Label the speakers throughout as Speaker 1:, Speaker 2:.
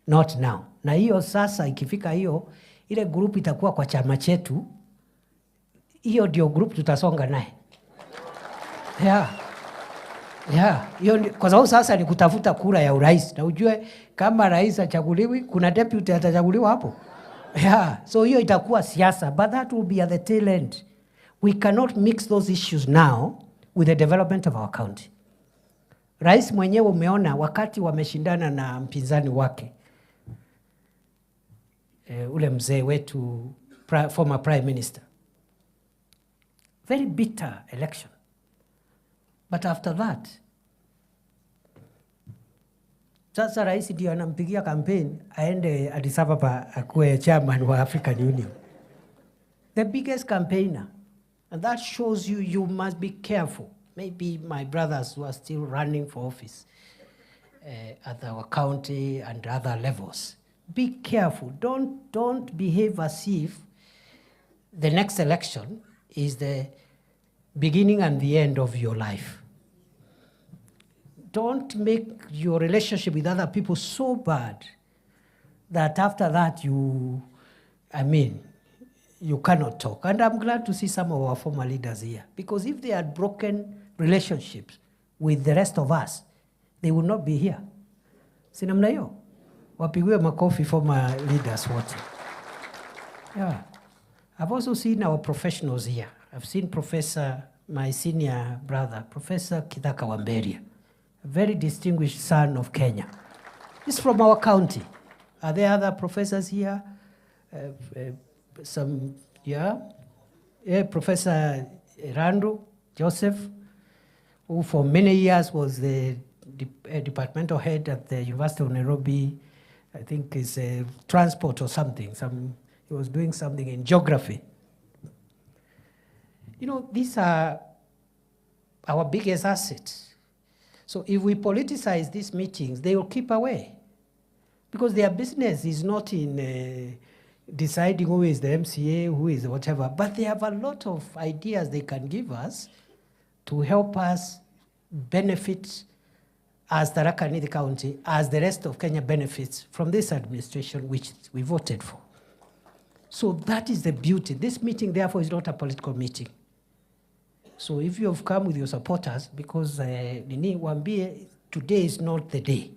Speaker 1: not now. Na hiyo sasa ikifika hiyo, ile group itakuwa kwa chama chetu, hiyo ndio group tutasonga naye. Hiyo kwa sababu sasa ni kutafuta kura ya urais. Na ujue kama rais achaguliwi, kuna deputy atachaguliwa hapo. So hiyo itakuwa siasa, but that will be at the tail end. We cannot mix those issues now with the development of our county. Rais mwenyewe umeona wakati wameshindana na mpinzani wake, ule mzee wetu, former prime minister. Very bitter election. But after that, sasa rais ndio anampigia campaign aende Addis Ababa akuwe chairman wa African Union. The biggest campaigner. And that shows you must be careful. Maybe my brothers who are still running for office at our county and other levels. Be careful. Don't behave as if the next election is the beginning and the end of your life. Don't make your relationship with other people so bad that after that you cannot talk. And I'm glad to see some of our former leaders here. Because if they had broken relationships with the rest of us, they would not be here. Sinamna hiyo? Wapigiwe makofi former leaders wote. Yeah. I've also seen our professionals here. I've seen my senior brother, Professor Kindiki, a very distinguished son of Kenya. He's from our county. Are there other professors here? Professor Randu Joseph, who for many years was the departmental head at the University of Nairobi. I think is transport or something. He was doing something in geography. These are our biggest assets. So if we politicize these meetings, they will keep away. Because their business is not in deciding who is the MCA, who is whatever, but they have a lot of ideas they can give us to help us benefit as Tharaka Nithi County, as the rest of Kenya benefits from this administration which we voted for. So that is the beauty. This meeting, therefore, is not a political meeting. So if you have come with your supporters, because wambie, today is not the day.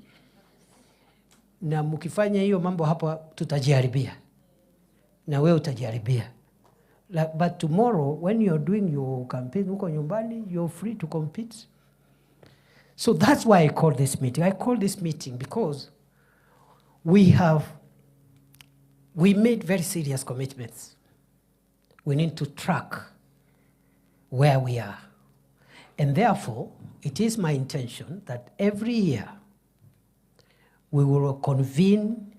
Speaker 1: Na mukifanya hiyo mambo hapa, tutajiharibia. Na wewe utajiharibia. But tomorrow, when you're doing your campaign, uko nyumbani, you're free to compete. So that's why I call this meeting. I call this meeting because we made very serious commitments. We need to track where we are. And therefore, it is my intention that every year we will convene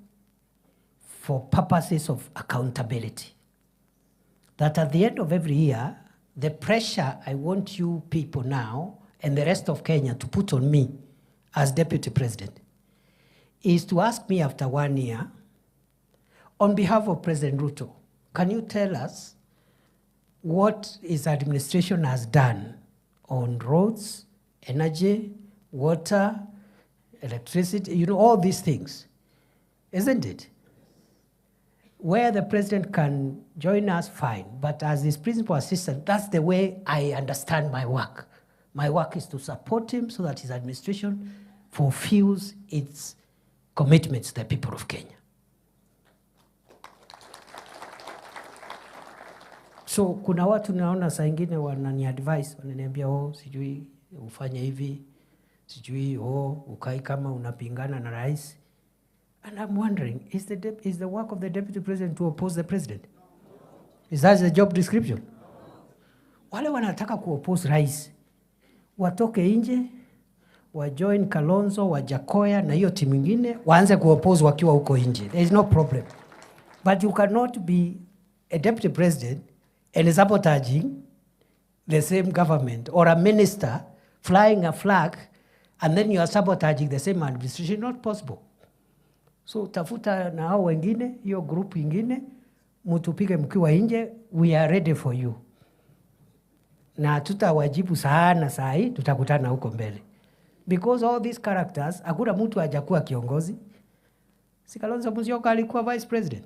Speaker 1: for purposes of accountability. That at the end of every year, the pressure I want you people now and the rest of Kenya to put on me as Deputy President is to ask me after 1 year, on behalf of President Ruto, can you tell us what his administration has done on roads, energy, water, electricity, all these things, isn't it? Where the president can join us, fine. But as his principal assistant, that's the way I understand my work. My work is to support him so that his administration fulfills its commitments to the people of Kenya. So kuna watu naona saa ingine wanani advice, wananiambia sijui ufanye hivi, sijui ukai kama unapingana na rais. And I'm wondering, is the work of the deputy president to oppose the president? Is that the job description? Wale wanataka kuoppose rais, watoke nje, wajoin Kalonzo, Wajakoya na hiyo timu ingine, waanze kuoppose wakiwa huko nje. There is no problem. But you cannot be a deputy president and sabotaging the same government, or a minister flying a flag and then you are sabotaging the same administration. Not possible. So tafuta na hao wengine, hiyo group ingine, mutupige mkiwa nje, we are ready for you. Na tutawajibu sana saa hii, tutakutana huko mbele. Because all these characters, hakuna mtu hajakuwa kiongozi. Si Kalonzo-Musyoka alikuwa vice president?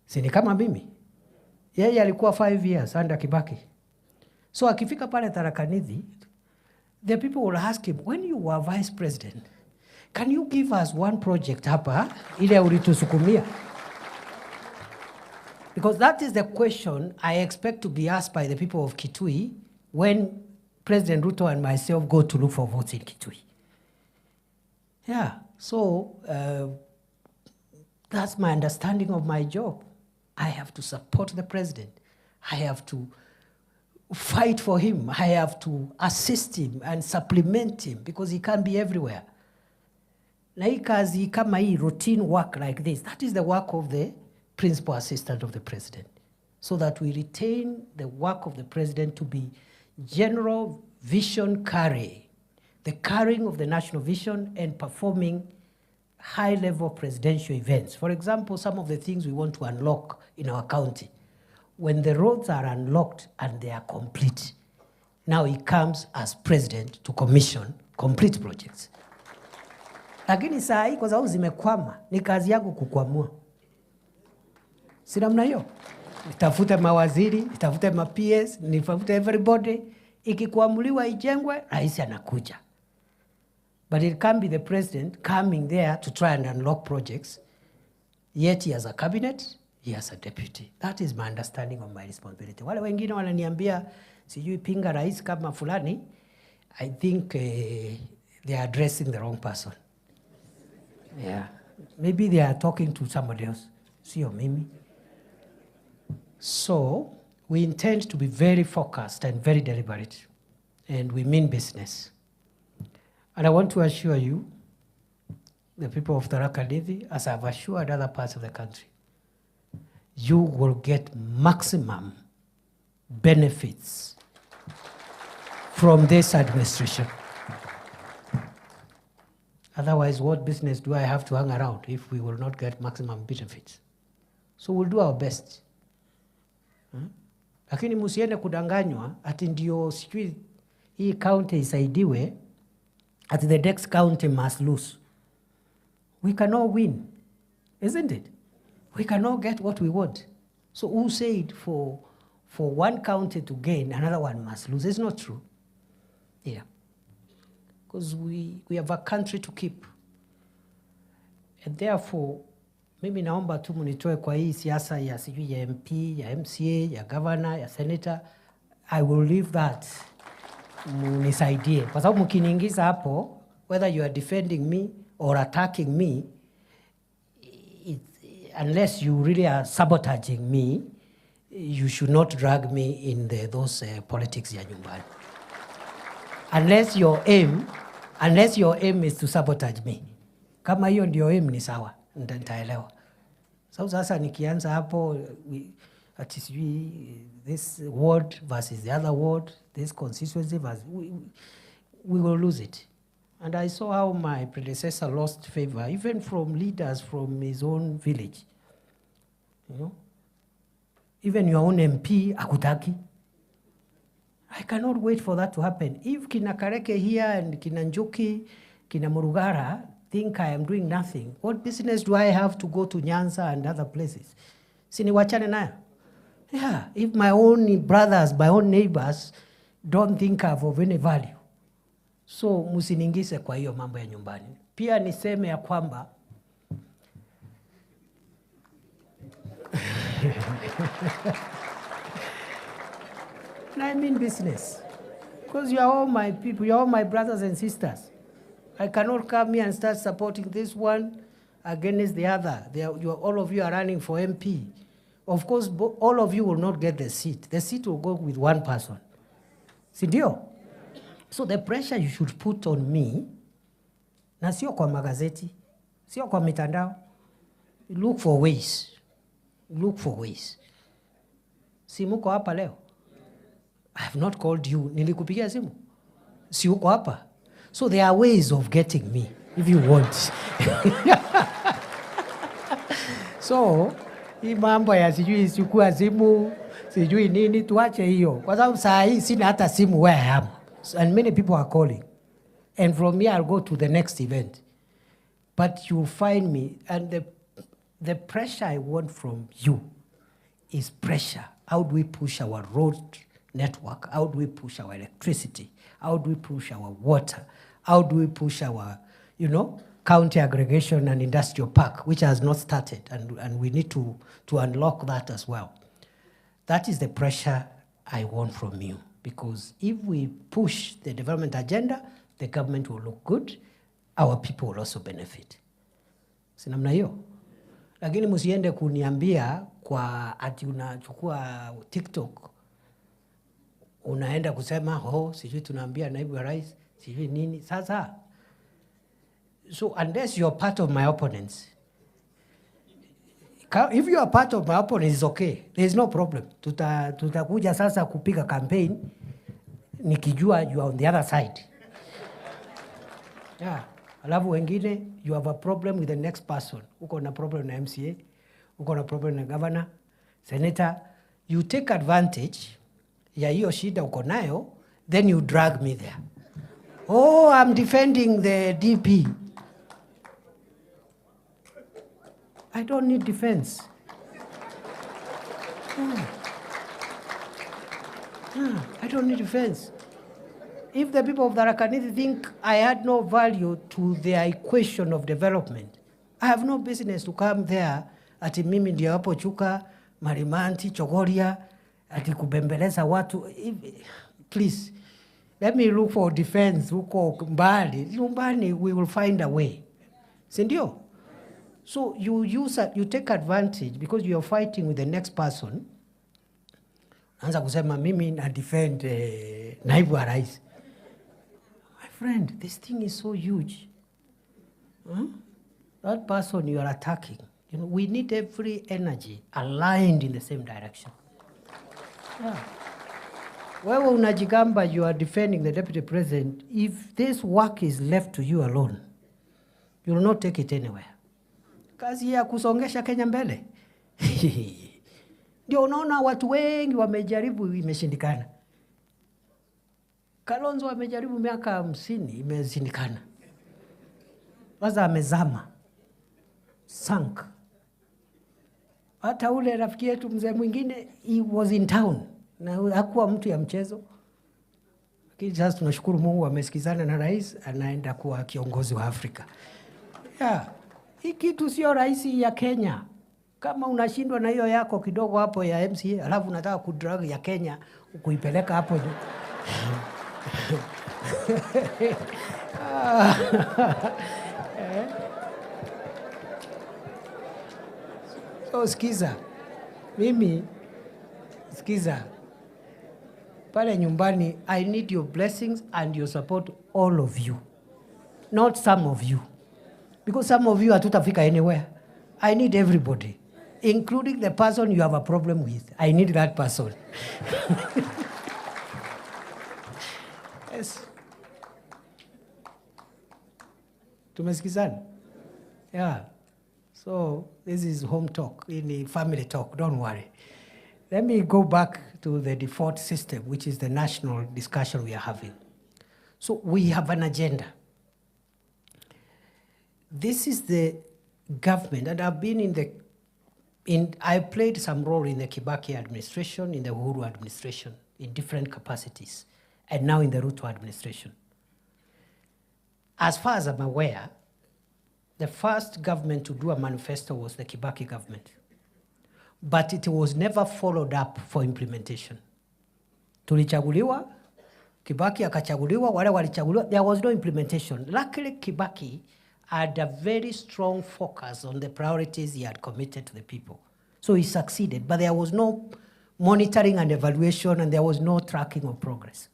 Speaker 1: Si ni kama mimi? Yeye alikuwa 5 years under Kibaki. So akifika pale Tharaka Nithi, the people will ask him, when you were vice president, can you give us one project hapa ile ulitusukumia? Because that is the question I expect to be asked by the people of Kitui when President Ruto and myself go to look for votes in Kitui. Yeah, so that's my understanding of my job. I have to support the president. I have to fight for him. I have to assist him and supplement him because he can't be everywhere. Na hii kazi kama hii routine work like this, that is the work of the principal assistant of the president, so that we retain the work of the president to be general vision carrying, the carrying of the national vision and performing high-level presidential events. For example, some of the things we want to unlock in our county. When the roads are unlocked and they are complete, now he comes as president to commission complete projects. Lakini saa hii kwa sababu zimekwama, ni kazi yangu kukwamua. Si namna hiyo? Nitafute mawaziri, nitafute ma-PS, nitafute everybody. Ikikwamuliwa ijengwe, rais anakuja. But it can't be the president coming there to try and unlock projects. Yet he has a cabinet, he has a deputy. That is my understanding of my responsibility. Wale wengine wananiambia sijui pinga rais kama fulani, I think they are addressing the wrong person. Yeah, maybe they are talking to somebody else. Sio mimi. So we intend to be very focused and very deliberate, and we mean business. And I want to assure you, the people of Tharaka Nithi, as I've assured other parts of the country, you will get maximum benefits from this administration. Otherwise, what business do I have to hang around if we will not get maximum benefits? So we'll do our best. Lakini musiende kudanganywa ati ndio sijui hii county isaidiwe, at the next county must lose. We cannot win, isn't it? We cannot get what we want. So who said for one county to gain, another one must lose? It's not true. Yeah. Because we have a country to keep. And therefore, mimi naomba tu munitoe kwa hii siasa ya sijui ya MP, ya MCA, ya governor, ya senator. I will leave that. Munisaidie. Kwa sababu mkiniingiza hapo, whether you are defending me or attacking me, unless you really are sabotaging me, you should not drag me in those politics ya nyumbani. Unless your aim is to sabotage me. Kama hiyo ndio aim ni sawa, nitaelewa. So sasa nikianza hapo, ati sijui this ward versus the other ward, this constituency versus, we will lose it. And I saw how my predecessor lost favor, even from leaders from his own village. You know? Even your own MP, akutaki. I cannot wait for that to happen. If kina Kareke here and kina Njuki, kina Murugara think I am doing nothing, what business do I have to go to Nyanza and other places? Sini wachane nayo. Yeah, if my own brothers, my own neighbors don't think of any value. So musiningise kwa hiyo mambo ya nyumbani. Pia niseme ya kwamba and I mean business. Because you are all my people, you are all my brothers and sisters. I cannot come here and start supporting this one against the other. All of you are running for MP. Of course, all of you will not get the seat. The seat will go with one person. Sindio? So the pressure you should put on me, na sio kwa magazeti, sio kwa mitandao, look for ways. Look for ways. Si muko hapa leo? I have not called you. Nilikupigia simu? Si uko hapa? So there are ways of getting me, if you want. So, hii mambo ya sijui chukua simu, sijui nini, tuache hiyo. Kwa sababu saa hii sina hata simu where I am. And many people are calling. And from here I'll go to the next event. But you'll find me, and the pressure I want from you is pressure. How do we push our road network? How do we push our electricity? How do we push our water? How do we push our, county aggregation and industrial park, which has not started, and we need to unlock that as well. That is the pressure I want from you, because if we push the development agenda, the government will look good, our people will also benefit. Si namna hiyo? Lakini msiende kuniambia kwa ati unachukua TikTok, unaenda kusema, sijui tunaambia naibu wa rais, sijui nini. Sasa, so unless you're part of my opponents, if you are part of my opponents, it's okay. There is no problem. Tutakuja sasa kupiga campaign, nikijua you are on the other side. Yeah. Alafu wengine, you have a problem with the next person. Uko na problem na MCA, uko na problem na governor, senator. You take advantage ya hiyo shida uko nayo, then you drag me there. I'm defending the DP. I don't need defense. I don't need defense. If the people of Tharaka Nithi think I add no value to their equation of development, I have no business to come there ati mimi ndio hapo Chuka, Marimanti, Chogoria, ati kubembeleza watu. Please, let me look for defense huko mbali. We will find a way. Sindio? So you take advantage because you are fighting with the next person. Anza kusema mimi na defend naibu wa rais. My friend, this thing is so huge. That person you are attacking, we need every energy aligned in the same direction. Yeah. Wewe unajigamba you are defending the deputy president. If this work is left to you alone, you will not take it anywhere. Kazi ya kusongesha Kenya mbele. Ndio unaona watu wengi wamejaribu, imeshindikana. Kalonzo amejaribu miaka 50, imeshindikana. Sasa amezama. Sank. Hata ule rafiki yetu mzee mwingine, he was in town. Na hakuwa mtu ya mchezo. Lakini sasa tunashukuru Mungu amesikizana na rais, anaenda kuwa kiongozi wa Afrika. Yeah. Hii kitu sio rais ya Kenya. Kama unashindwa na hiyo yako kidogo hapo ya MCA, alafu unataka kudrag ya Kenya, kuipeleka hapo. So sikiza. Sikiza. Pale nyumbani, I need your blessings and your support, all of you. Not some of you. Because some of you hatutafika anywhere. I need everybody, including the person you have a problem with. I need that person. Yes. Tumesikizana? Yeah. So this is home talk, in the family talk, don't worry. Let me go back to the default system, which is the national discussion we are having. So we have an agenda. This is the government, and I've been I played some role in the Kibaki administration, in the Uhuru administration, in different capacities, and now in the Ruto administration. As far as I'm aware, the first government to do a manifesto was the Kibaki government. But it was never followed up for implementation. Tulichaguliwa, Kibaki akachaguliwa, wale walichaguliwa, there was no implementation. Luckily, Kibaki had a very strong focus on the priorities he had committed to the people. So he succeeded, but there was no monitoring and evaluation, and there was no tracking of progress.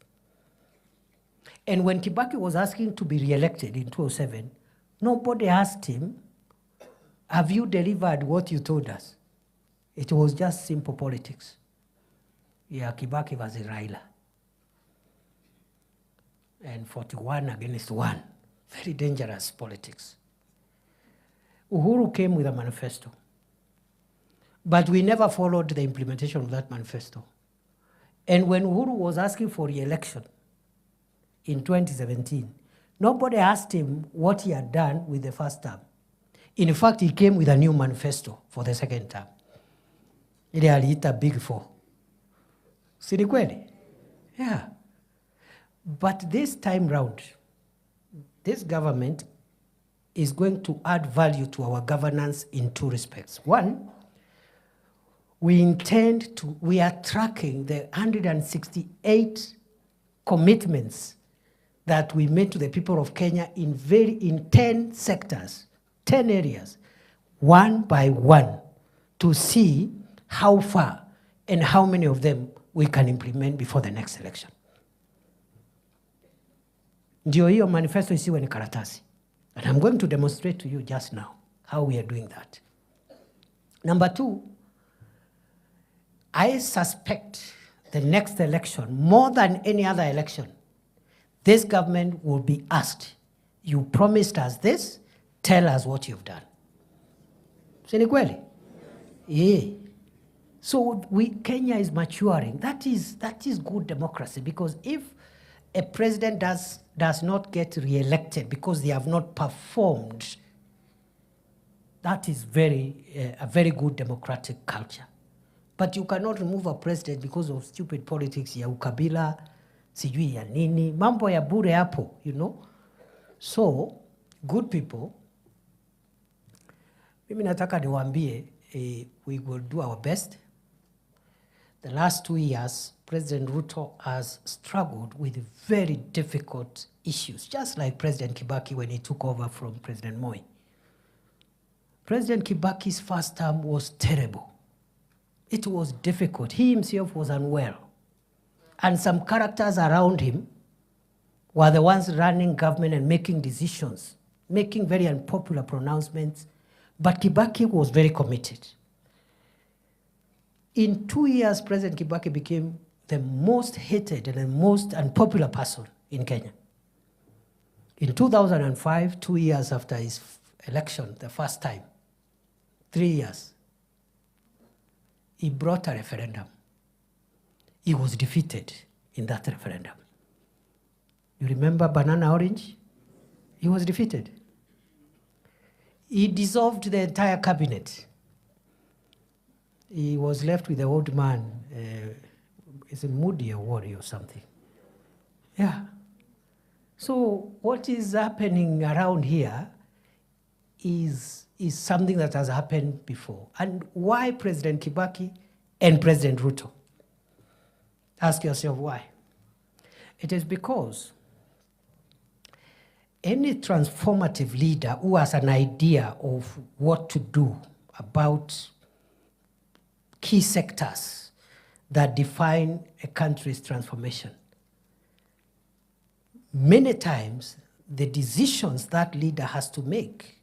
Speaker 1: And when Kibaki was asking to be re-elected in 2007, nobody asked him, have you delivered what you told us? It was just simple politics. Yeah, Kibaki was a Raila. And 41 against 1. Very dangerous politics. Uhuru came with a manifesto. But we never followed the implementation of that manifesto. And when Uhuru was asking for re-election in 2017, nobody asked him what he had done with the first term. In fact, he came with a new manifesto for the second term. Ile aliita Big Four. Si ni kweli? Yeah. But this time round, this government is going to add value to our governance in two respects. One, we are tracking the 168 commitments that we made to the people of Kenya in 10 sectors, 10 areas, one by one, to see how far and how many of them we can implement before the next election. Ndio hiyo manifesto isiwe ni karatasi. And I'm going to demonstrate to you just now how we are doing that. Number two, I suspect the next election, more than any other election, this government will be asked, you promised us this, tell us what you've done. Si ni kweli? Yeah. So Kenya is maturing. That is good democracy, because if a president does not get re-elected because they have not performed, that is a very good democratic culture. But you cannot remove a president because of stupid politics ya ukabila, sijui ya nini, mambo ya bure hapo, you know. So, good people, mimi nataka niwaambie, we will do our best. The last 2 years, President Ruto has struggled with very difficult issues, just like President Kibaki when he took over from President Moi. President Kibaki's first term was terrible. It was difficult. He himself was unwell. And some characters around him were the ones running government and making decisions, making very unpopular pronouncements. But Kibaki was very committed. In 2 years, President Kibaki became the most hated and the most unpopular person in Kenya. In 2005, 2 years after his election, the first time, 3 years, he brought a referendum. He was defeated in that referendum. You remember Banana Orange? He was defeated. He dissolved the entire cabinet. He was left with the old man, is it Moody or Worry or something? Yeah. So what is happening around here is something that has happened before. And why President Kibaki and President Ruto? Ask yourself why. It is because any transformative leader who has an idea of what to do about key sectors that define a country's transformation, many times the decisions that leader has to make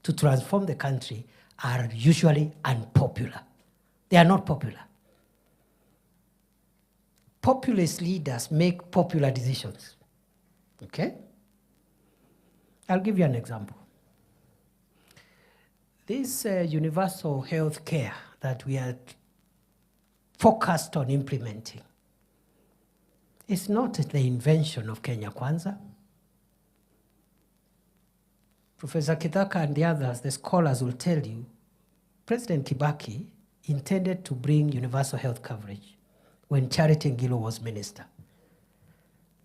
Speaker 1: to transform the country are usually unpopular. They are not popular. Populist leaders make popular decisions. Okay? I'll give you an example. This universal health care that we are focused on implementing is not the invention of Kenya Kwanza. Professor Kithaka and the others, the scholars, will tell you, President Kibaki intended to bring universal health coverage when Charity Ngilu was minister.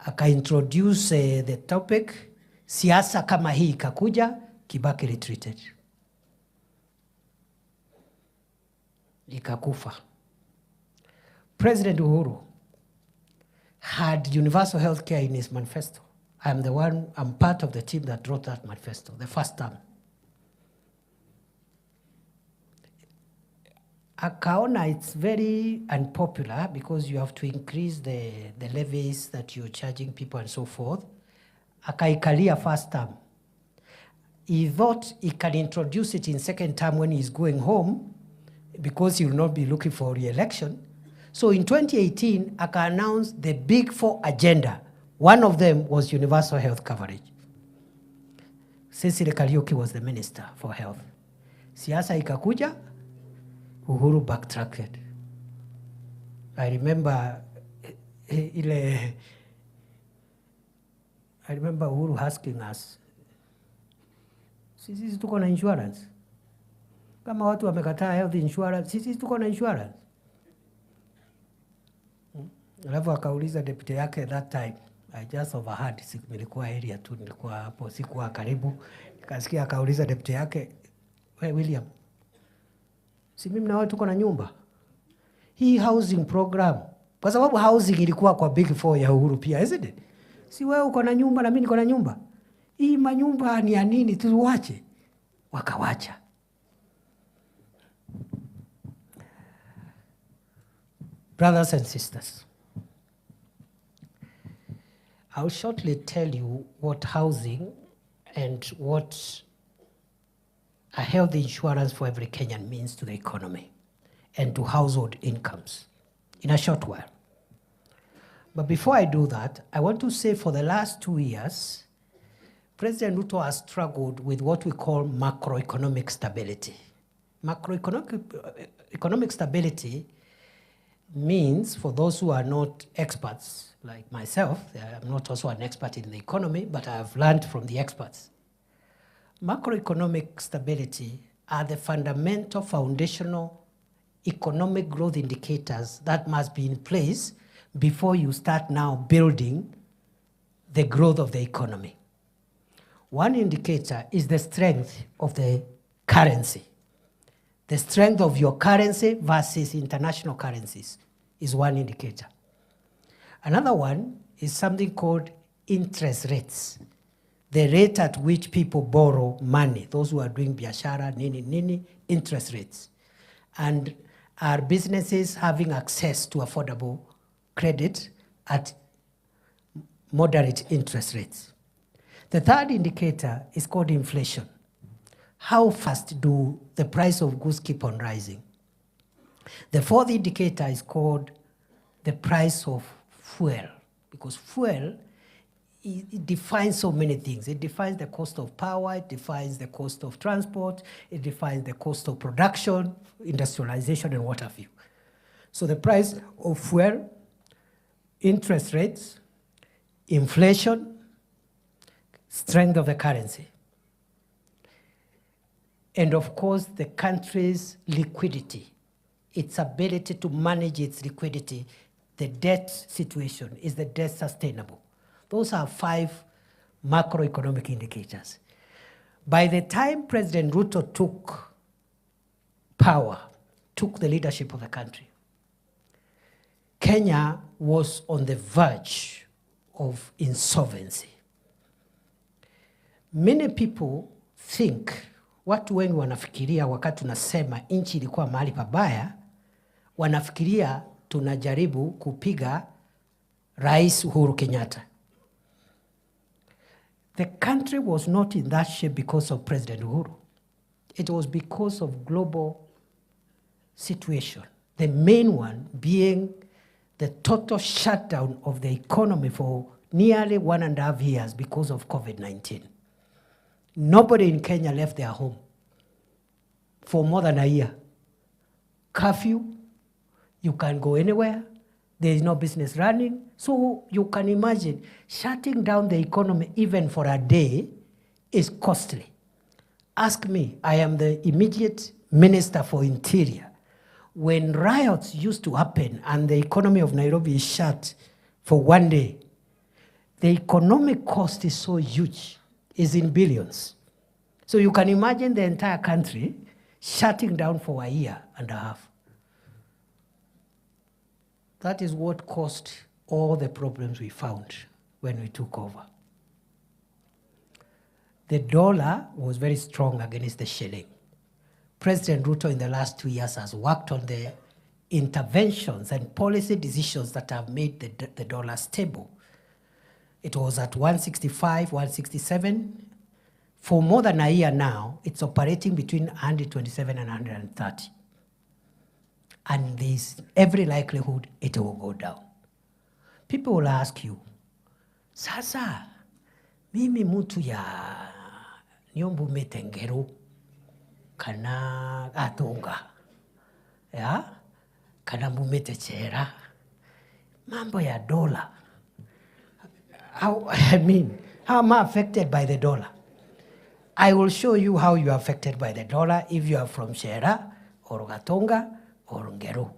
Speaker 1: Aka-introduce the topic, siasa kama hii ikakuja, Kibaki retreated. Ikakufa. President Uhuru had universal health care in his manifesto. I'm part of the team that wrote that manifesto, the first term. Akaona it's very unpopular because you have to increase the levies that you're charging people and so forth. Akaikalia first term. He thought he can introduce it in second term when he's going home because he will not be looking for re-election. So in 2018, Aka announced the Big Four agenda. One of them was universal health coverage. Cecily Kariuki was the minister for health. Siasa ikakuja, Uhuru backtracked. I remember Uhuru asking us, sisi tuko na insurance? Kama watu wamekataa health insurance, sisi tuko na insurance. Alafu akauliza deputy yake that time, I just overheard, nilikuwa area tu, nilikuwa hapo, sikuwa karibu. Nikasikia akauliza deputy yake, "Wewe William, si mimi na wewe tuko na nyumba? Hii housing program, kwa sababu housing ilikuwa kwa big four ya Uhuru pia, isn't it? Si wewe uko na nyumba na mimi niko na nyumba. Hii manyumba ni ya nini, tuwache?" Wakawacha. Brothers and sisters, I'll shortly tell you what housing and what a health insurance for every Kenyan means to the economy and to household incomes in a short while. But before I do that, I want to say for the last 2 years, President Ruto has struggled with what we call macroeconomic stability. Macroeconomic stability means, for those who are not experts like myself, I'm not also an expert in the economy, but I have learned from the experts. Macroeconomic stability are the fundamental foundational economic growth indicators that must be in place before you start now building the growth of the economy. One indicator is the strength of the currency. The strength of your currency versus international currencies is one indicator. Another one is something called interest rates. The rate at which people borrow money, those who are doing biashara, nini, interest rates. And are businesses having access to affordable credit at moderate interest rates? The third indicator is called inflation. How fast do the price of goods keep on rising? The fourth indicator is called the price of fuel, because fuel, it defines so many things. It defines the cost of power, it defines the cost of transport, it defines the cost of production, industrialization, and what have you. So the price of fuel, interest rates, inflation, strength of the currency, and of course the country's liquidity, its ability to manage its liquidity. The debt situation, is the debt sustainable? Those are 5 macroeconomic indicators. By the time President Ruto took power, took the leadership of the country, Kenya was on the verge of insolvency. Many people think, watu wengi wanafikiria wakati tunasema nchi ilikuwa mahali pabaya, wanafikiria tunajaribu kupiga Rais Uhuru Kenyatta. The country was not in that shape because of President Uhuru. It was because of global situation. The main one being the total shutdown of the economy for nearly 1.5 years because of COVID-19. Nobody in Kenya left their home for more than a year. Curfew, you can't go anywhere. There is no business running. So you can imagine shutting down the economy even for a day is costly. Ask me, I am the immediate Minister for Interior. When riots used to happen and the economy of Nairobi is shut for one day, the economic cost is so huge, is in billions. So you can imagine the entire country shutting down for 1.5 years. That is what caused all the problems we found when we took over. The dollar was very strong against the shilling. President Ruto in the last 2 years has worked on the interventions and policy decisions that have made the dollar stable. It was at 165, 167. For more than 1 year now, it's operating between 127 and 130. And there's every likelihood it will go down. People will ask you, sasa, mimi mtu ya nyombu metengero kana atunga, ya? Kana mbumete chera, mambo ya dollar. How am I affected by the dollar? I will show you how you are affected by the dollar if you are from Shera or Gatonga or Ngeru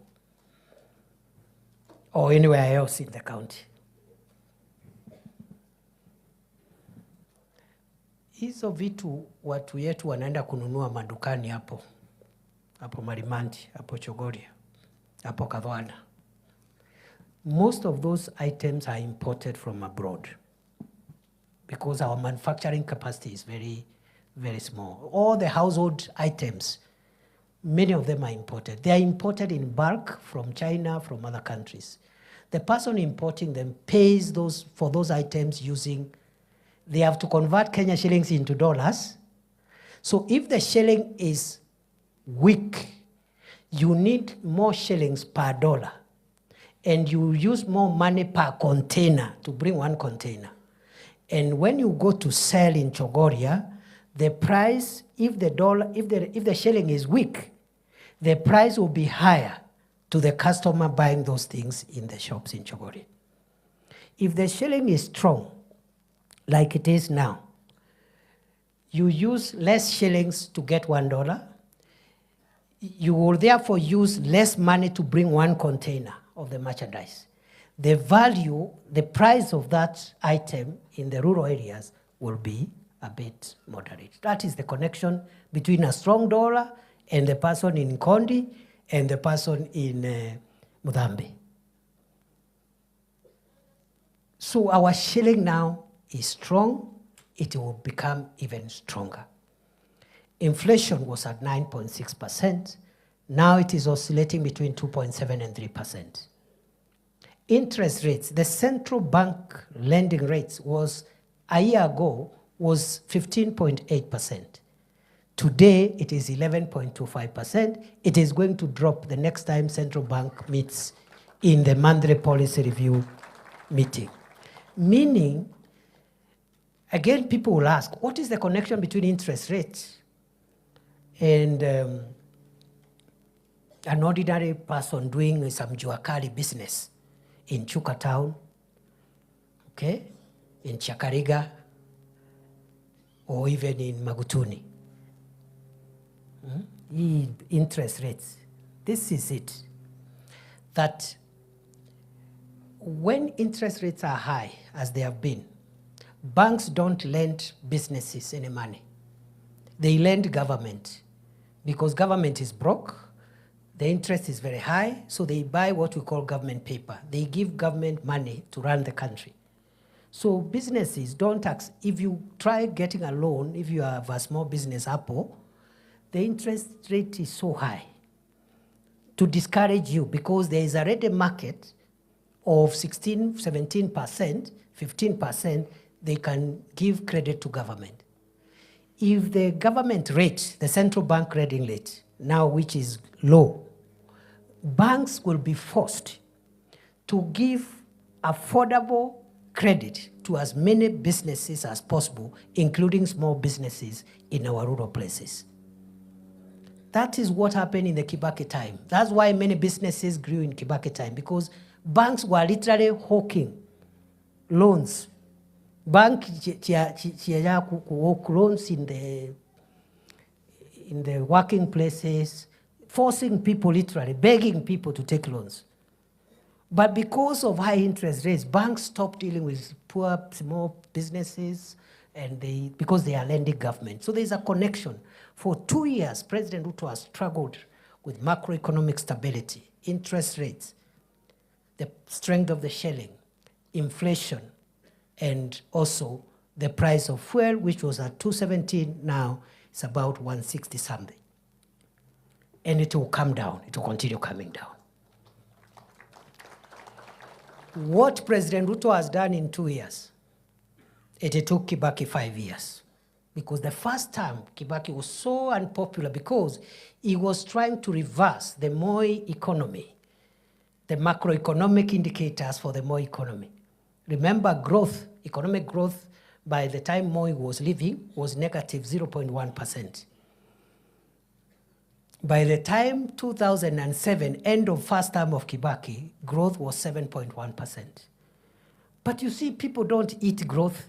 Speaker 1: or anywhere else in the county. Hizo vitu watu yetu wanaenda kununua madukani hapo Marimanti, hapo Chogoria, hapo Kadhwana. Most of those items are imported from abroad because our manufacturing capacity is very, very small. All the household items, many of them are imported. They are imported in bulk from China, from other countries. The person importing them pays for those items using, they have to convert Kenya shillings into dollars. So if the shilling is weak, you need more shillings per dollar. And you use more money per container to bring one container. And when you go to sell in Chogoria, the price, if the shilling is weak, the price will be higher to the customer buying those things in the shops in Chogoria. If the shilling is strong, like it is now, you use less shillings to get $1. You will therefore use less money to bring one container of the merchandise. The value, the price of that item in the rural areas will be a bit moderate. That is the connection between a strong dollar and the person in Kondi and the person in Mudambe. So our shilling now is strong. It will become even stronger. Inflation was at 9.6%. Now it is oscillating between 2.7 and 3%. Interest rates, the central bank lending rates was, a year ago, was 15.8%. Today, it is 11.25%. It is going to drop the next time central bank meets in the monthly policy review meeting. Meaning, again, people will ask, what is the connection between interest rates and an ordinary person doing some juakali business in Chuka town, okay, in Chakariga, or even in Magutuni? Interest rates. This is it. That when interest rates are high, as they have been, banks don't lend businesses any money. They lend government because government is broke. The interest is very high, so they buy what we call government paper. They give government money to run the country. So businesses don't tax. If you try getting a loan, if you have a small business, Apple, the interest rate is so high to discourage you because there is already a market of 16, 17%, 15%, they can give credit to government. If the government rate, the central bank rating rate, now which is low, banks will be forced to give affordable credit to as many businesses as possible, including small businesses in our rural places. That is what happened in the Kibaki time. That's why many businesses grew in Kibaki time, because banks were literally hawking loans. Bank loans in the working places, forcing people, literally begging people to take loans. But because of high interest rates, banks stopped dealing with poor small businesses, and because they are lending government. So there's a connection. For 2 years, President Ruto has struggled with macroeconomic stability, interest rates, the strength of the shilling, inflation, and also the price of fuel, which was at 217, now it's about 160 something. And it will come down, it will continue coming down. What President Ruto has done in 2 years, it took Kibaki 5 years. Because the first time, Kibaki was so unpopular because he was trying to reverse the Moi economy, the macroeconomic indicators for the Moi economy. Remember, growth, economic growth, by the time Moi was leaving, was negative 0.1%. By the time 2007, end of first term of Kibaki, growth was 7.1%. But you see, people don't eat growth.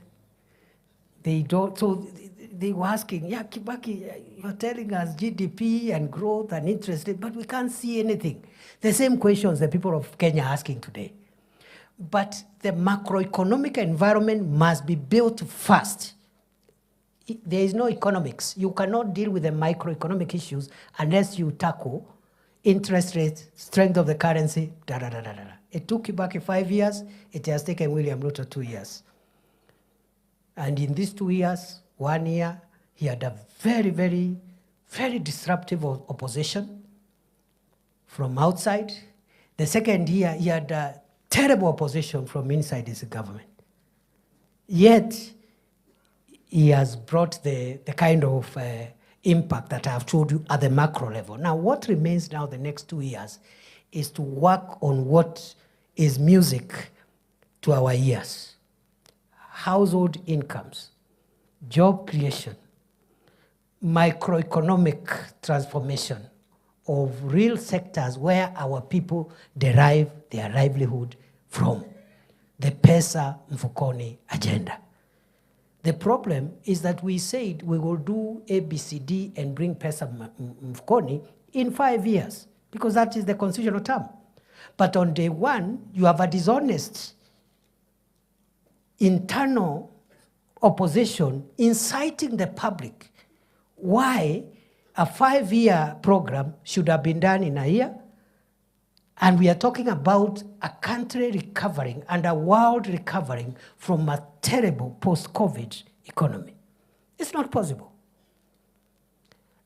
Speaker 1: They don't, so they were asking, yeah, Kibaki, you're telling us GDP and growth and interest rate, but we can't see anything. The same questions the people of Kenya are asking today. But the macroeconomic environment must be built first. There is no economics. You cannot deal with the microeconomic issues unless you tackle interest rates, strength of the currency, da da da da da. It took Kibaki 5 years. It has taken William Ruto 2 years. And in these 2 years, 1 year, he had a very, very, very disruptive opposition from outside. The second year, he had a terrible opposition from inside his government. Yet, he has brought the kind of impact that I've told you at the macro level. Now, what remains now the next 2 years is to work on what is music to our ears. Household incomes, job creation, microeconomic transformation of real sectors where our people derive their livelihood from. The Pesa Mfukoni agenda. The problem is that we said we will do ABCD and bring Pesa Mfukoni in 5 years, because that is the constitutional term. But on day one, you have a dishonest internal opposition inciting the public why a 5-year program should have been done in a year. And we are talking about a country recovering and a world recovering from a terrible post-COVID economy. It's not possible.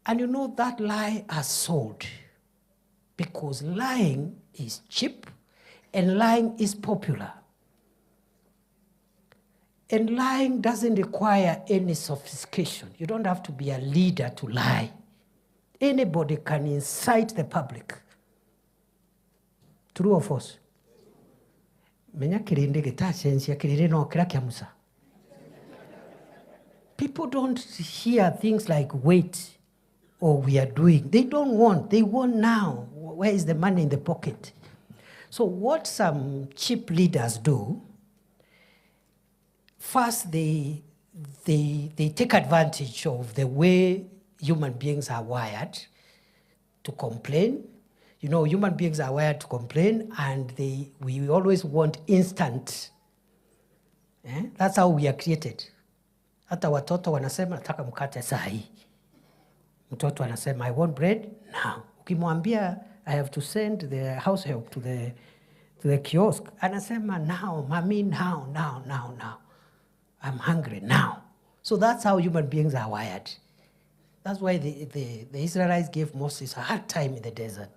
Speaker 1: And you know that lie has sold, because lying is cheap and lying is popular. And lying doesn't require any sophistication. You don't have to be a leader to lie. Anybody can incite the public. True or false? People don't hear things like wait or we are doing. They don't want. They want now. Where is the money in the pocket? So what some cheap leaders do, first they take advantage of the way human beings are wired to complain. You know, human beings are wired to complain, and we always want instant. That's how we are created. Hata watoto wanasema nataka mkate saa hii. Mtoto anasema I want bread now. Ukimwambia I have to send the house help to the kiosk, anasema now, mommy, now. I'm hungry now. So that's how human beings are wired. That's why the Israelites gave Moses a hard time in the desert,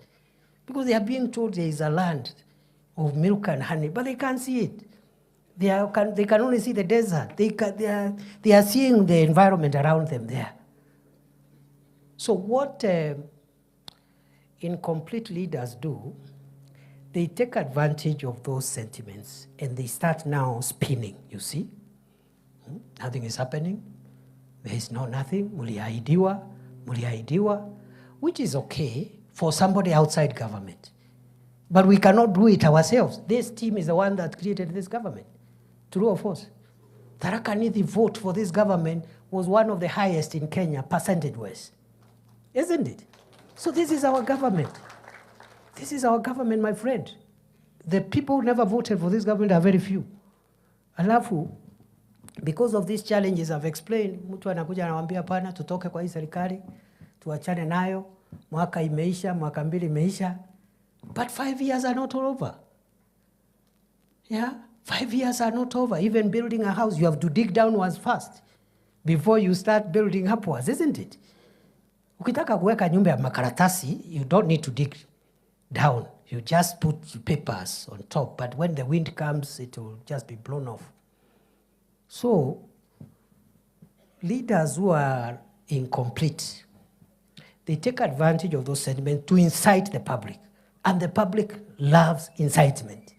Speaker 1: because they are being told there is a land of milk and honey, but they can't see it. They can only see the desert. They are seeing the environment around them there. So what incomplete leaders do, they take advantage of those sentiments and they start now spinning, you see. Nothing is happening. There is no nothing. Muliahidiwa, which is okay for somebody outside government. But we cannot do it ourselves. This team is the one that created this government. True or false? Tharaka Nithi vote for this government was one of the highest in Kenya, percentage-wise. Isn't it? So this is our government. This is our government, my friend. The people who never voted for this government are very few. Alafu, because of these challenges I've explained, mtu anakuja anawambia pana, tutoke kwa hii serikali, tuachane nayo, mwaka imeisha, mwaka mbili imeisha. But 5 years are not all over. Yeah? 5 years are not over. Even building a house, you have to dig downwards first before you start building upwards, isn't it? Ukitaka kuweka nyumba ya makaratasi, you don't need to dig down. You just put papers on top. But when the wind comes, it will just be blown off. So, leaders who are incomplete, they take advantage of those sentiments to incite the public. And the public loves incitement.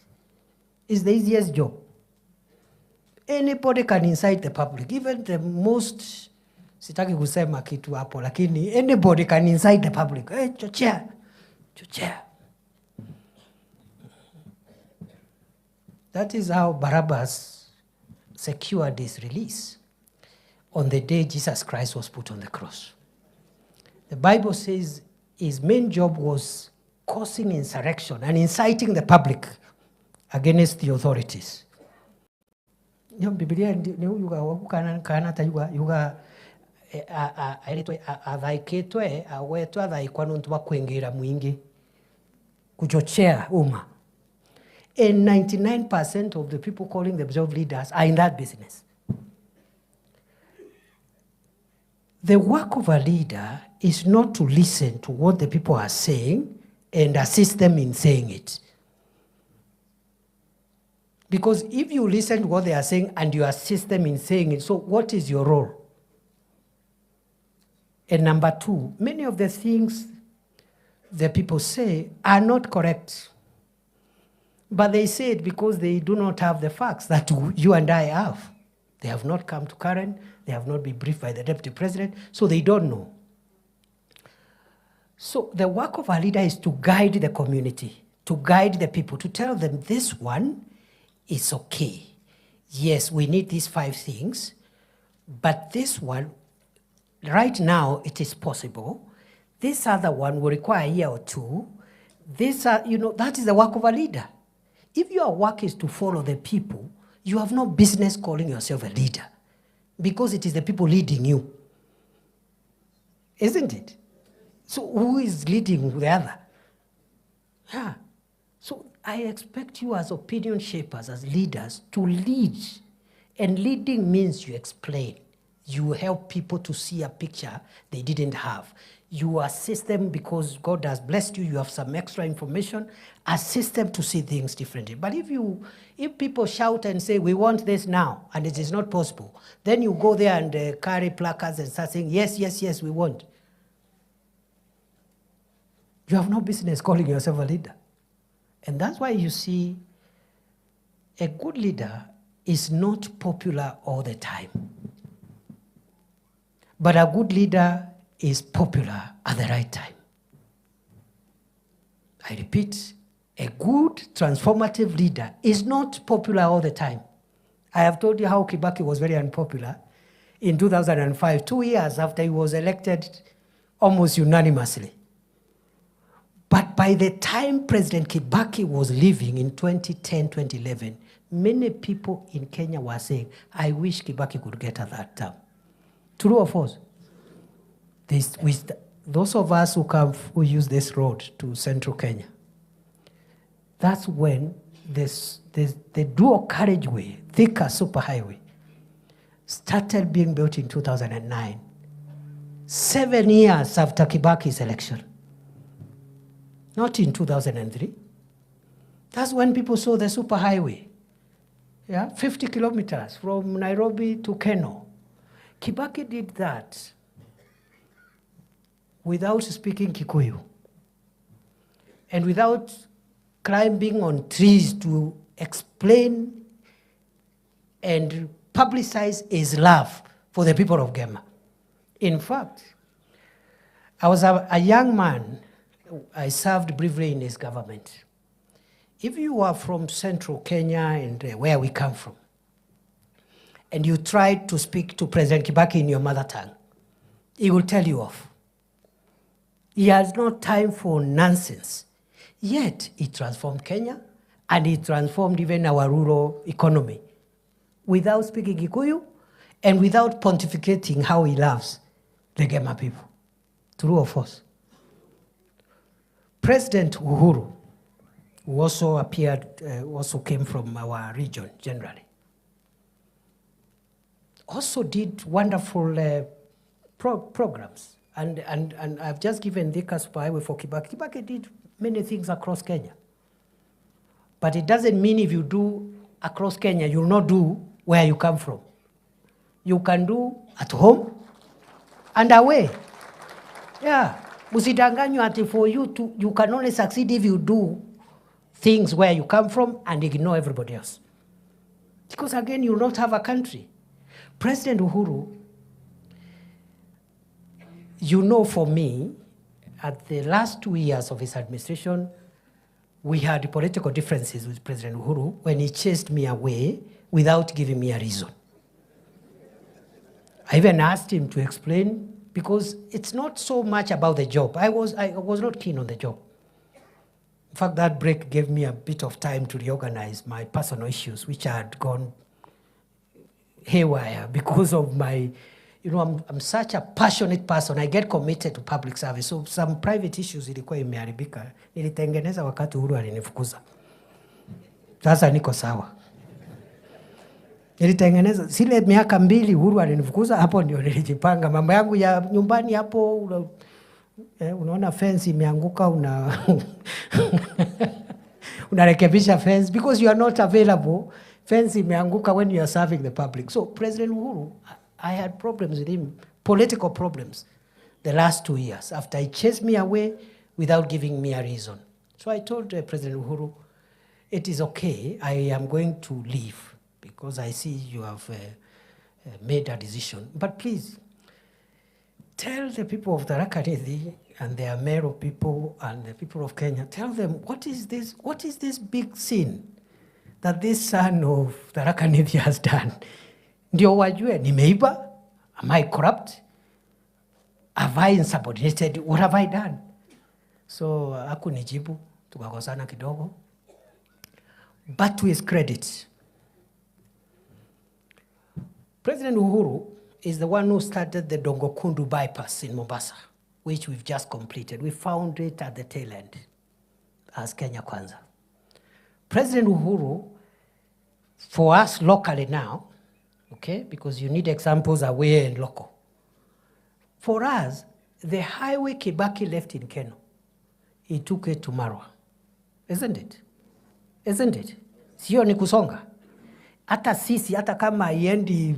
Speaker 1: It's the easiest job. Anybody can incite the public, even the most, sitaki kusema kitu hapo, lakini anybody can incite the public. Hey, chochea. That is how Barabbas secured his release. on the day Jesus Christ was put on the cross. The Bible says his main job was causing insurrection and inciting the public against the authorities. Biblia yuga athaikitwe awetwa athaikwa nuntu wa kwingira mwingi kuchochea umma. And 99% of the people calling themselves leaders are in that business. The work of a leader is not to listen to what the people are saying and assist them in saying it. Because if you listen to what they are saying and you assist them in saying it, so what is your role? And number two, many of the things the people say are not correct. But they say it because they do not have the facts that you and I have. They have not come to Karen, they have not been briefed by the deputy president, so they don't know. So the work of a leader is to guide the community, to guide the people, to tell them this one is okay. Yes, we need these 5 things, but this one, right now it is possible. This other one will require a year or 2. That is the work of a leader. If your work is to follow the people, you have no business calling yourself a leader because it is the people leading you. Isn't it? So who is leading the other? Yeah. So I expect you as opinion shapers, as leaders, to lead. And leading means you explain. You help people to see a picture they didn't have. You assist them because God has blessed you, you have some extra information, assist them to see things differently. But if people shout and say, we want this now, and it is not possible, then you go there and carry placards and start saying, yes, yes, yes, we want. You have no business calling yourself a leader. And that's why you see a good leader is not popular all the time. But a good leader is popular at the right time. I repeat, a good transformative leader is not popular all the time. I have told you how Kibaki was very unpopular in 2005, 2 years after he was elected almost unanimously. But by the time President Kibaki was leaving in 2010, 2011, many people in Kenya were saying, I wish Kibaki could get at that term. True or false? Those of us who use this road to central Kenya, that's when the dual carriageway, Thika superhighway, started being built in 2009, 7 years after Kibaki's election. Not in 2003. That's when people saw the superhighway. Yeah, 50 kilometers from Nairobi to Keno. Kibaki did that without speaking Kikuyu and without climbing on trees to explain and publicize his love for the people of Gema. In fact, I was a young man. I served briefly in his government. If you are from central Kenya and where we come from, and you try to speak to President Kibaki in your mother tongue, he will tell you off. He has no time for nonsense. Yet, he transformed Kenya, and he transformed even our rural economy without speaking Kikuyu and without pontificating how he loves the Gema people. True or false? President Uhuru, who also appeared, also came from our region generally, also did wonderful programs. And I've just given Thika Superhighway for Kibaki. Kibaki did many things across Kenya. But it doesn't mean if you do across Kenya, you'll not do where you come from. You can do at home and away. Yeah. Usidanganywa ati for you can only succeed if you do things where you come from and ignore everybody else. Because again, you'll not have a country. President Uhuru, for me, at the last 2 years of his administration, we had political differences with President Uhuru when he chased me away without giving me a reason. I even asked him to explain, because it's not so much about the job. I was not keen on the job. In fact, that break gave me a bit of time to reorganize my personal issues, which had gone haywire because of my, I'm such a passionate person. I get committed to public service. So some private issues ilikuwa imeharibika. Nilitengeneza wakati Uhuru alinifukuza. Sasa niko sawa. Nilitengeneza zile miaka 2 Uhuru alinifukuza, hapo ndio nilijipanga mambo yangu ya nyumbani hapo. Unaona fence imeanguka, unarekebisha fence because you are not available. Fence imeanguka when you are serving the public. So President Uhuru, I had problems with him, political problems, the last 2 years after he chased me away without giving me a reason. So I told President Uhuru, it is okay, I am going to leave because I see you have made a decision. But please, tell the people of Tharaka Nithi and their Meru people and the people of Kenya, tell them, what is this big sin that this son of Tharaka Nithi has done? Ndio wajue, nimeiba? Am I corrupt? Have I insubordinated? What have I done? So, hakunijibu, tukakosana kidogo. But to his credit, President Uhuru is the one who started the Dongokundu bypass in Mombasa, which we've just completed. We found it at the tail end as Kenya Kwanza. President Uhuru, for us locally now, okay, because you need examples away and local. For us, the highway Kibaki left in Keno, he took it to Marwa. Isn't it? Isn't it? Sio ni kusonga. Hata sisi, hata kama iendi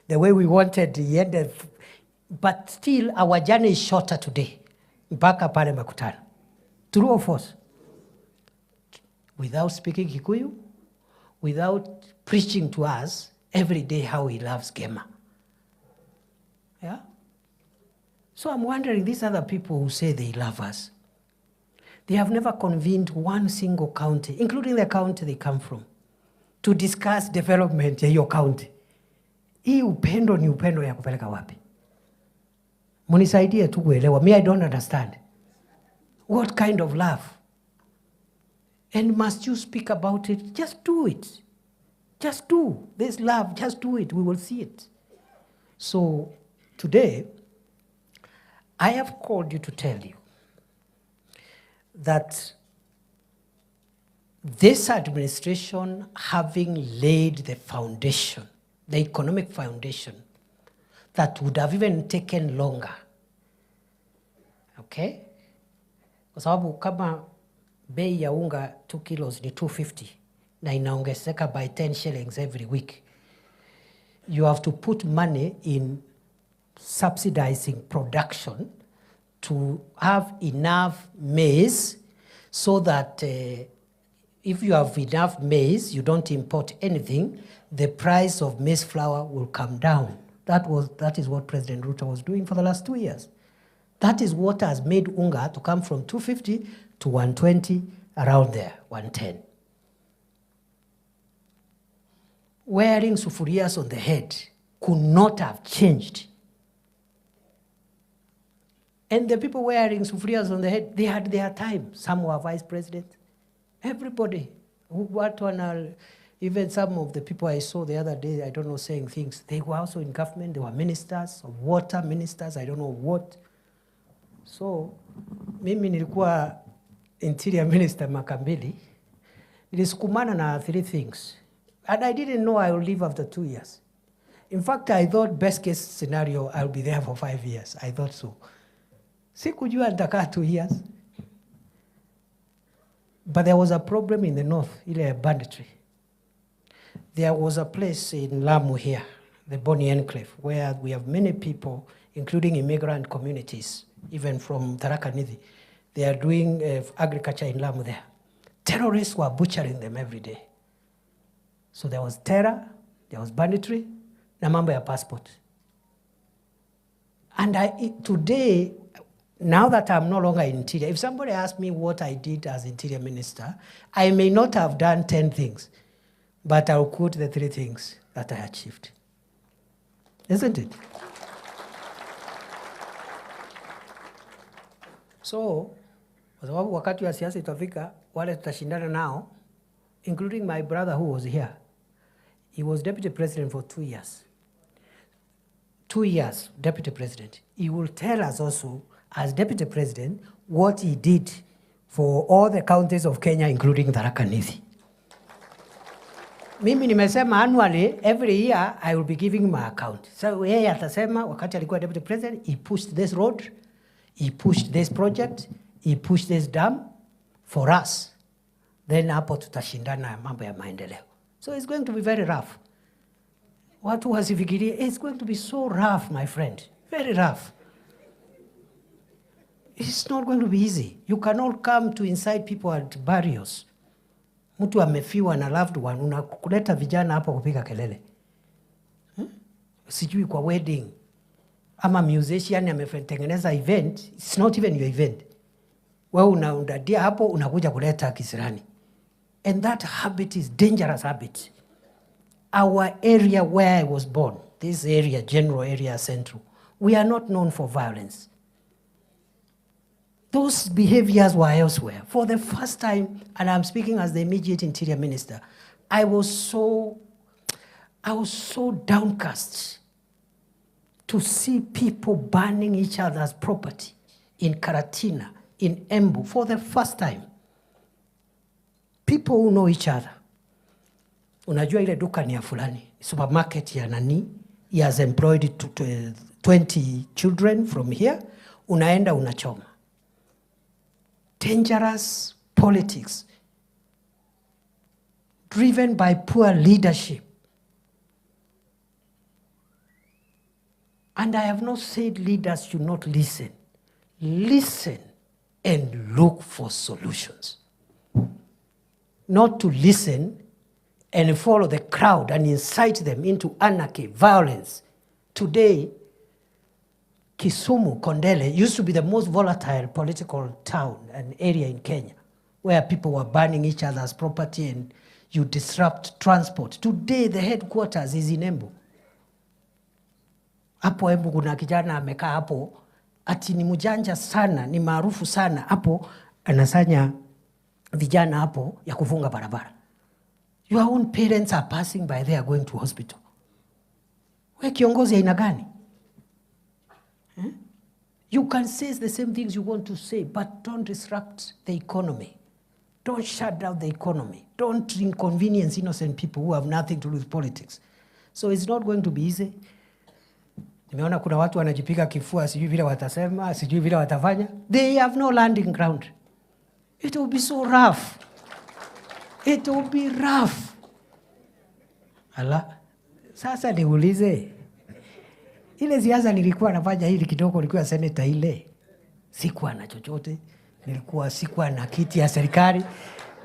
Speaker 1: the way we wanted, iende, but still our journey is shorter today. Mpaka pale Makutano. True or false? Without speaking Kikuyu, without preaching to us every day how he loves Gema. Yeah? So I'm wondering, these other people who say they love us, they have never convened one single county, including the county they come from, to discuss development ya hiyo county. Hii upendo ni upendo ya kupeleka wapi? Munisaidie tu kuelewa. Me, I don't understand. What kind of love? And must you speak about it? Just do it. Just do. There's love. Just do it. We will see it. So today, I have called you to tell you that this administration, having laid the foundation, the economic foundation, that would have even taken longer. Okay? Kwa sababu kama bei ya unga 2 kilos ni 250 na inaongezeka by 10 shillings every week, you have to put money in subsidizing production to have enough maize so that if you have enough maize, you don't import anything, the price of maize flour will come down. That is what President Ruto was doing for the last 2 years. That is what has made unga to come from 250 to 120, around there, 110. Wearing sufurias on the head could not have changed. And the people wearing sufurias on the head, they had their time. Some were vice president. Everybody. Even some of the people I saw the other day, I don't know, saying things, they were also in government, they were ministers, water ministers, I don't know what. So, mimi nilikuwa interior minister Makambili, nilisukumana na 3 things. And I didn't know I would leave after 2 years. In fact, I thought best case scenario, I'll be there for 5 years. I thought so. Sikujua nitakaa 2 years. But there was a problem in the north, ile banditry. There was a place in Lamu here, the Boni Enclave, where we have many people, including immigrant communities, even from Tharaka Nithi. They are doing agriculture in Lamu there. Terrorists were butchering them every day. So there was terror, there was banditry, na mambo ya passport. And today, now that I'm no longer in interior, if somebody asked me what I did as interior minister, I may not have done 10 things, but I'll quote the 3 things that I achieved. Isn't it? So, kwa sababu wakati wa siasa itafika, wale tutashindana nao, including my brother who was here. He was deputy president for 2 years. 2 years, deputy president. He will tell us also, as deputy president, what he did for all the counties of Kenya, including Tharaka Nithi. Mimi nimesema annually, every year, I will be giving my account. So yeye atasema, wakati alikuwa deputy president, he pushed this road, he pushed this project, he pushed this dam for us. Then hapo tutashindana mambo ya maendeleo. So it's going to be very rough. Watu wasifikirie, it's going to be so rough, my friend. Very rough. It's not going to be easy. You cannot come to incite people at burials. Mtu amefiwa na loved one, unakuleta vijana hapo kupiga kelele. Sijui kwa wedding. Ama musician ametengeneza event, it's not even your event. Wewe unaundadia hapo, unakuja kuleta kisirani. And that habit is dangerous habit. Our area where I was born, this area, general area, central, we are not known for violence. Those behaviors were elsewhere. For the first time, and I'm speaking as the immediate interior minister, I was so downcast to see people burning each other's property in Karatina, in Embu, for the first time. People who know each other. Unajua ile duka ni ya fulani, supermarket ya nani, he has employed 20 children from here, unaenda unachoma. Dangerous politics, driven by poor leadership. And I have not said leaders should not listen. Listen and look for solutions. Not to listen and follow the crowd and incite them into anarchy, violence. Today, Kisumu, Kondele, used to be the most volatile political town and area in Kenya, where people were burning each other's property and you disrupt transport. Today, the headquarters is in Embu. Hapo Embu kuna kijana amekaa hapo, ati ni mjanja sana, ni maarufu sana, hapo anasanya vijana hapo ya kufunga barabara. Your own parents are passing by there going to hospital. We kiongozi aina gani? You can say the same things you want to say, but don't disrupt the economy. Don't shut down the economy. Don't inconvenience innocent people who have nothing to do with politics. So it's not going to be easy. Nimeona kuna watu wanajipiga kifua, sijui vile watasema, sijui vile watafanya. They have no landing ground. It will be so rough. It will be rough. Ala, sasa niulize. Ile siasa nilikuwa nafanya hili kidogo, nilikuwa senator ile. Sikuwa na chochote. Sikuwa na kiti ya serikali.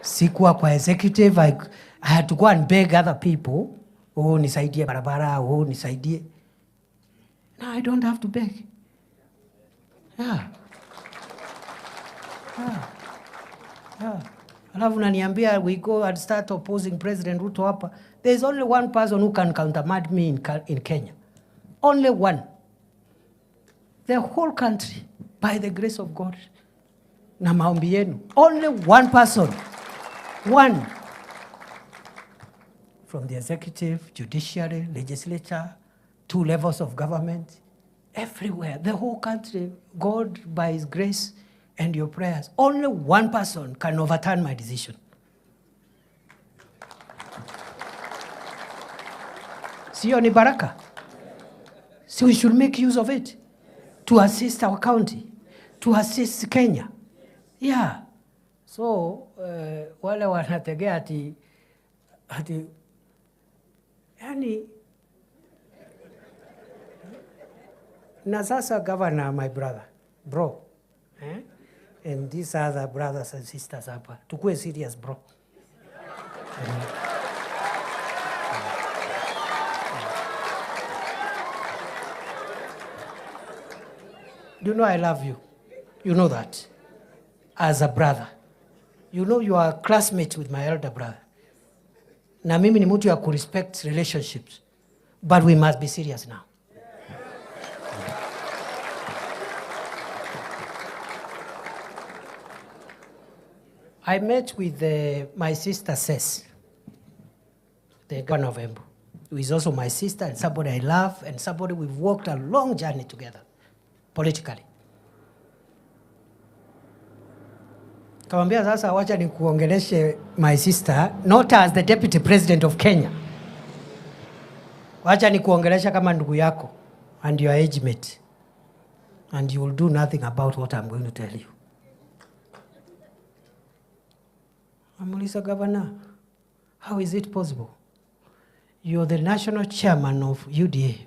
Speaker 1: Sikuwa kwa executive. I had to go and beg other people. Oh, nisaidie barabara. Oh, nisaidie. Now I don't have to beg. Yeah. Alafu naniambia we go and start opposing President Ruto hapa. There's only one person who can countermand me in Kenya. Only one. The whole country, by the grace of God, na maombi yenu. Only one person. One. From the executive, judiciary, legislature, 2 levels of government, everywhere. The whole country, God, by His grace and your prayers, only one person can overturn my decision. Sio ni baraka? So we should make use of it to assist our county, to assist Kenya. Yeah. So, wale wanategea ati, yani, na sasa governor, my brother, bro, and these other brothers and sisters hapa, tukue serious, bro. You know I love you. You know that. As a brother. You know you are a classmate with my elder brother. Na mimi ni mtu ya kurespect relationships. But we must be serious now. I met with my sister Cess, the governor of Embu, who is also my sister and somebody I love and somebody we've walked a long journey together, politically. Kawambia sasa wacha ni kuongeleshe my sister, not as the deputy president of Kenya. Wacha ni kuongelesha kama ndugu yako and your age mate. And you will do nothing about what I'm going to tell you. Amuliza Governor, how is it possible? You're the national chairman of UDA.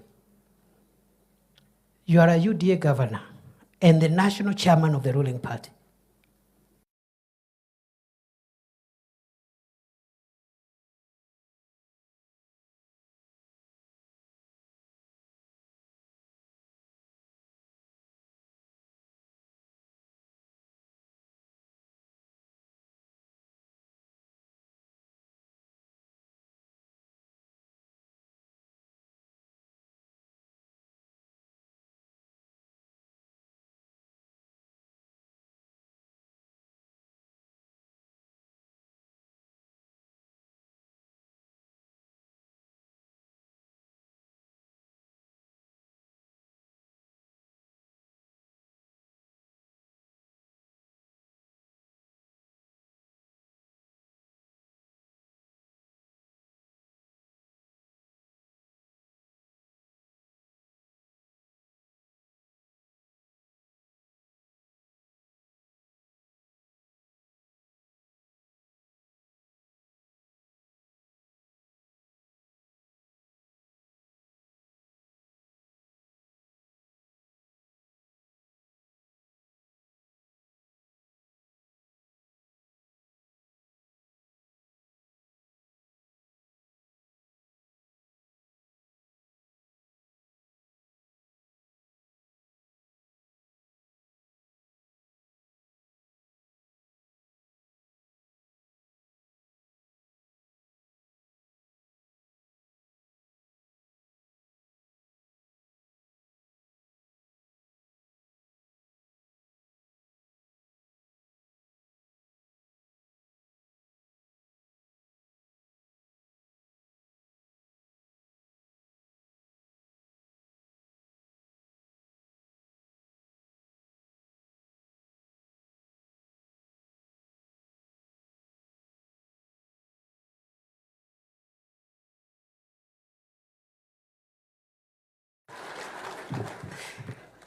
Speaker 1: You are a UDA governor and the national chairman of the ruling party.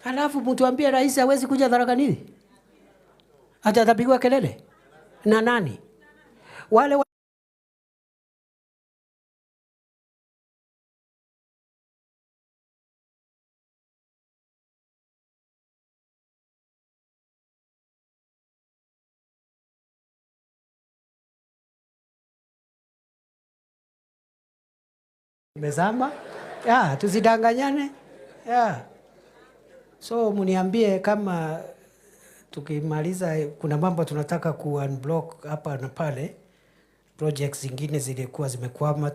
Speaker 1: Alafu mtuambie rais hawezi kuja Tharaka Nithi? Atapigwa kelele na nani? Wale mezama? Ya, tusidanganyane. Ya. So muniambie kama tukimaliza kuna mambo tunataka ku-unblock hapa na pale, projects zingine zilikuwa zimekwama.